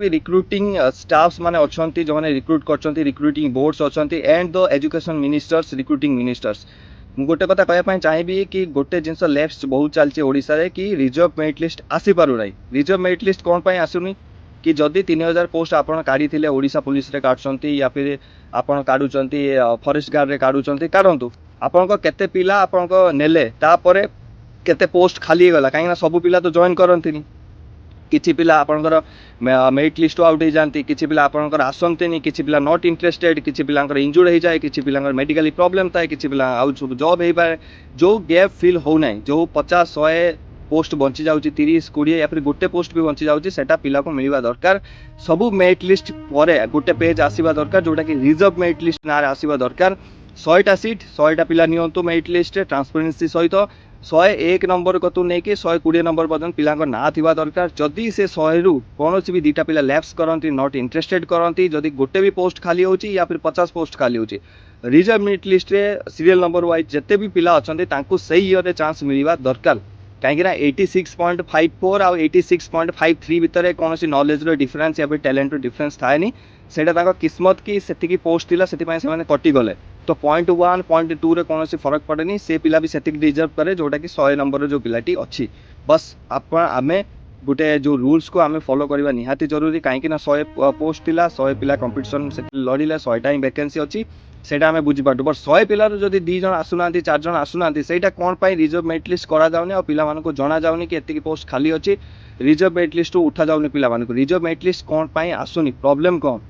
recruiting staffs माने अच्छी जो मैंने रिक्रुट कर रिक्रुटिंग बोर्ड्स अच्छा and the education ministers recruiting ministers गोटे कथा कहवाई चाहिए कि गोटे जिनस लेफ्ट बहुत चलती ओडिशा कि रिजर्व मेरिट लिस्ट आसी पारु ना रिजर्व मेरिट लिस्ट कौन पर आसुनी कि जदि 3000 पोस्ट आपड़ काढ़ी ओडिशा पुलिस रे काटुंट या फिर आपड़ काढ़ुंट फरेस्ट गार्ड रे काढ़ुंट काढ़तु आपण केते पिला आपण नेले तापर केते पोस्ट खाली गला कहीं सब पिला तो जॉइन करती किसी पिला आपणकर मेरिट लिस्ट आउट हो जाती किसी पिला आपणकर आसंती किसी पिला नॉट इंटरेस्टेड किसी पिला इंजुर्ड हो जाए किसी पिला मेडिकल प्रॉब्लम थाए किसी पिला आउ सब जॉब हो पाए जो गैप फिल होना जो 50-100 पोस्ट बंची जाऊँगी 30-20 या फिर गोटे पोस्ट भी बंची जाऊँगी सेटा पिला को मिलवा दरकार सब मेरिट लिस्ट पर गोटे पेज आसवा दरकार जोटा कि रिजर्व मेरिट लिस्ट ना आसवा दरकार 100टा सीट 100टा पिला नियंतु मेरिट लिस्ट ट्रांसपेरेंसी सहित 101 नंबर कतु नहीं कि 120 नंबर पर्यटन पिला ना थी दरकार जदि से 100 रु कौन भी 2टा पिला लैप्स करती नॉट इंटरेस्टेड करती जदि गोटे भी पोस्ट खाली होची या फिर 50 पोस्ट खाली होची रिजर्व मेरिट लिस्ट रे सीरियल नंबर वाइज जिते भी पिला अच्छा सही ईयर चांस मिलवा दरकार कहीं 86.54 आ 86.53 भितर कौन नॉलेज डिफरेंस या फिर टैलेंट डिफरेंस थाए से किस्मत की से पोस्ट थी से कटिगले तो 0.1 0.2 रे कौन फरक पड़े से पिला भी से डिजर्व करे जोटा कि 100 नंबर जो पिलाटी अच्छी बस आम गोटे जो रूल्स को आम फॉलो करवा निहाती जरूरी कहीं 100 पोस्ट थिला 100 पिला कंपटीशन से लड़िले 100टा ही वैकेंसी अच्छी से आम बुझीपार बट 100 पिलर जब 2 जन आसुना 4 जन आसुना से कौन रिजर्व मेरिट लिस्ट करा जाउनी और पिला मानको जना जाउनी कि एतिकी पोस्ट खाली अच्छी रिजर्व मेरिट लिस्ट उठा जाउनी पिला मानको रिजर्व मेरिट लिस्ट कौन आसुनी प्रॉब्लम कौन